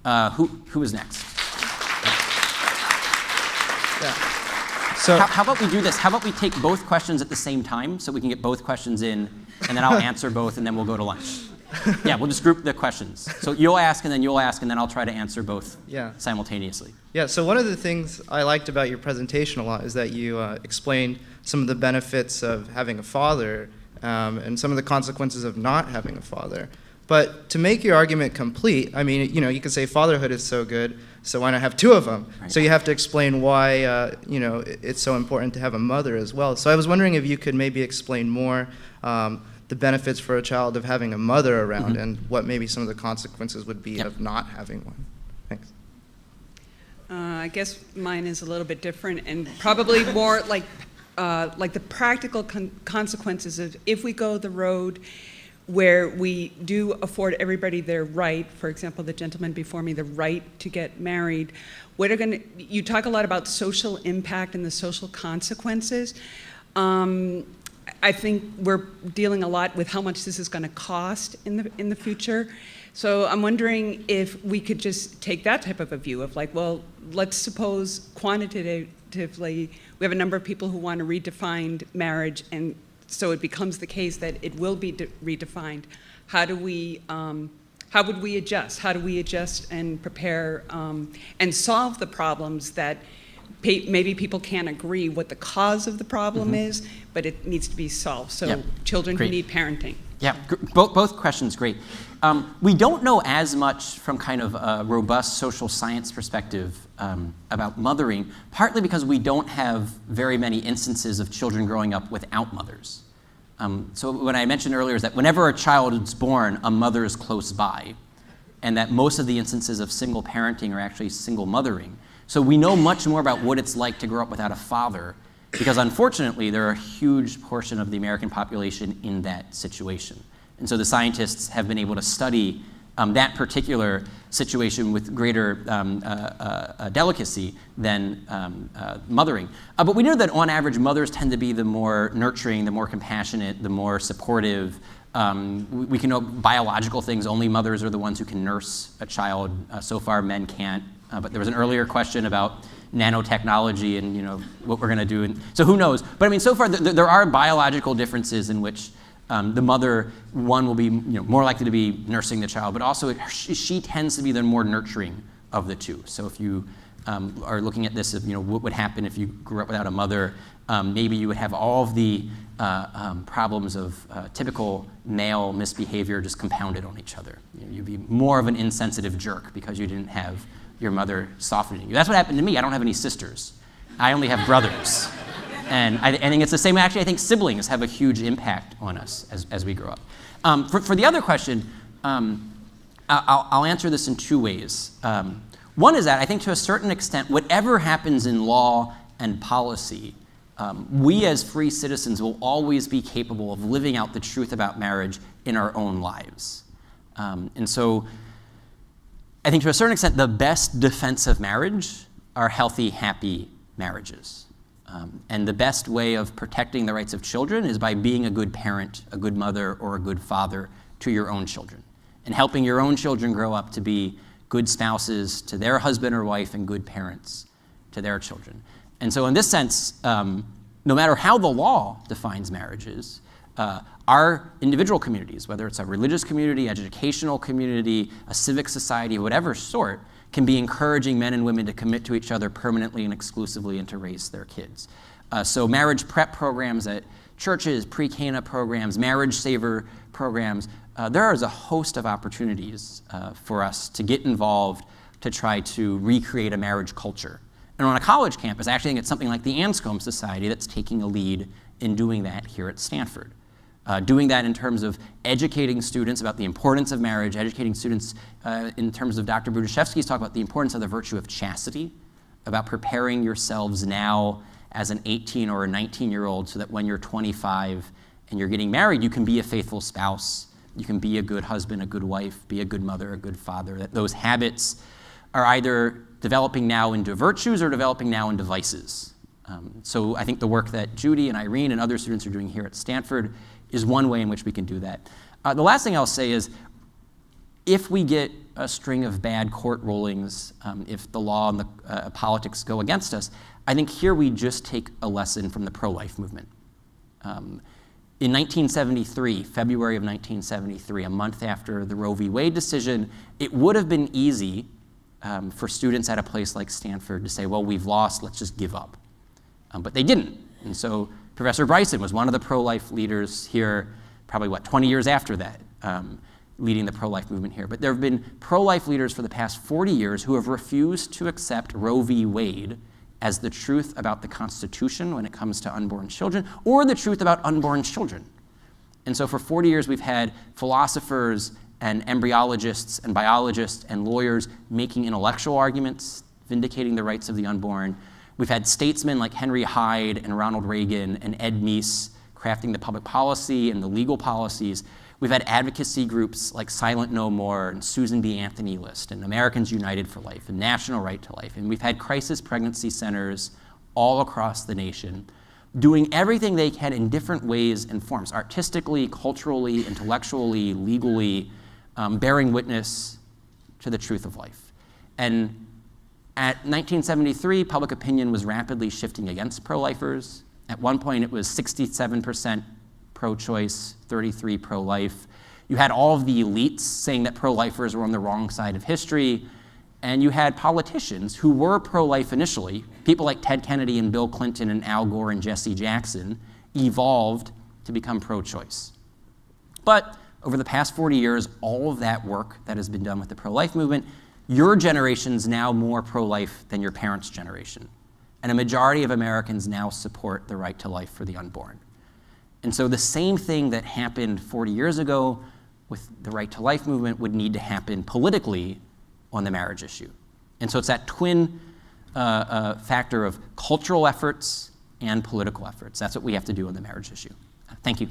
Who is next? Yeah. So how about we do this? How about we take both questions at the same time so we can get both questions in, and then I'll answer both, and then we'll go to lunch. Yeah, we'll just group the questions. So you'll ask, and then you'll ask, and then I'll try to answer both simultaneously. Yeah, so one of the things I liked about your presentation a lot is that you explained some of the benefits of having a father and some of the consequences of not having a father. But to make your argument complete, I mean, you could say fatherhood is so good, so why not have two of them? Right. So you have to explain why, it's so important to have a mother as well. So I was wondering if you could maybe explain more the benefits for a child of having a mother around and what maybe some of the consequences would be of not having one. Thanks. I guess mine is a little bit different and probably more like the practical consequences of if we go the road where we do afford everybody their right, for example, the gentleman before me, the right to get married. You talk a lot about social impact and the social consequences. I think we're dealing a lot with how much this is going to cost in the future. So I'm wondering if we could just take that type of a view of like, well, let's suppose quantitatively we have a number of people who want to redefine marriage, and so it becomes the case that it will be redefined. How would we adjust? How do we adjust and prepare and solve the problems that maybe people can't agree what the cause of the problem is, but it needs to be solved. So children who need parenting. Yeah, both questions, great. We don't know as much from kind of a robust social science perspective about mothering, partly because we don't have very many instances of children growing up without mothers. So what I mentioned earlier is that whenever a child is born, a mother is close by, and that most of the instances of single parenting are actually single mothering. So we know much more about what it's like to grow up without a father, because unfortunately there are a huge portion of the American population in that situation. And so the scientists have been able to study that particular situation with greater delicacy than mothering. But we know that on average mothers tend to be the more nurturing, the more compassionate, the more supportive. We can know biological things. Only mothers are the ones who can nurse a child. So far men can't. But there was an earlier question about nanotechnology and what we're going to do. And so who knows? But I mean, so far there are biological differences in which the mother, one, will be more likely to be nursing the child, but also she tends to be the more nurturing of the two. So if you are looking at this, what would happen if you grew up without a mother, maybe you would have all of the problems of typical male misbehavior just compounded on each other. You'd be more of an insensitive jerk because you didn't have your mother softening you. That's what happened to me. I don't have any sisters. I only have brothers. And I think it's the same. Actually, I think siblings have a huge impact on us as we grow up. For the other question, I'll answer this in two ways. One is that I think to a certain extent, whatever happens in law and policy, we as free citizens will always be capable of living out the truth about marriage in our own lives. And so I think to a certain extent, the best defense of marriage are healthy, happy marriages. And the best way of protecting the rights of children is by being a good parent, a good mother, or a good father to your own children, and helping your own children grow up to be good spouses to their husband or wife and good parents to their children. And so in this sense, no matter how the law defines marriages, our individual communities, whether it's a religious community, educational community, a civic society, whatever sort, can be encouraging men and women to commit to each other permanently and exclusively and to raise their kids. So marriage prep programs at churches, pre-Cana programs, marriage saver programs, there is a host of opportunities for us to get involved to try to recreate a marriage culture. And on a college campus, actually, I think it's something like the Anscombe Society that's taking a lead in doing that here at Stanford. Doing that in terms of educating students about the importance of marriage, educating students in terms of Dr. Brudziszewski's talk about the importance of the virtue of chastity, about preparing yourselves now as an 18 or a 19-year-old so that when you're 25 and you're getting married, you can be a faithful spouse, you can be a good husband, a good wife, be a good mother, a good father, that those habits are either developing now into virtues or developing now into vices. So I think the work that Judy and Irene and other students are doing here at Stanford is one way in which we can do that. The last thing I'll say is, if we get a string of bad court rulings, if the law and the politics go against us, I think here we just take a lesson from the pro-life movement. In 1973, February of 1973, a month after the Roe v. Wade decision, it would have been easy for students at a place like Stanford to say, well, we've lost, let's just give up. But they didn't. And so Professor Bryson was one of the pro-life leaders here, probably, 20 years after that, leading the pro-life movement here. But there have been pro-life leaders for the past 40 years who have refused to accept Roe v. Wade as the truth about the Constitution when it comes to unborn children, or the truth about unborn children. And so for 40 years, we've had philosophers and embryologists and biologists and lawyers making intellectual arguments, vindicating the rights of the unborn. We've had statesmen like Henry Hyde and Ronald Reagan and Ed Meese crafting the public policy and the legal policies. We've had advocacy groups like Silent No More and Susan B. Anthony List and Americans United for Life and National Right to Life. And we've had crisis pregnancy centers all across the nation doing everything they can in different ways and forms, artistically, culturally, intellectually, legally, bearing witness to the truth of life. And at 1973, public opinion was rapidly shifting against pro-lifers. At one point, it was 67% pro-choice, 33% pro-life. You had all of the elites saying that pro-lifers were on the wrong side of history, and you had politicians who were pro-life initially, people like Ted Kennedy and Bill Clinton and Al Gore and Jesse Jackson, evolved to become pro-choice. But over the past 40 years, all of that work that has been done with the pro-life movement, your generation's now more pro-life than your parents' generation. And a majority of Americans now support the right to life for the unborn. And so the same thing that happened 40 years ago with the right to life movement would need to happen politically on the marriage issue. And so it's that twin factor of cultural efforts and political efforts. That's what we have to do on the marriage issue. Thank you.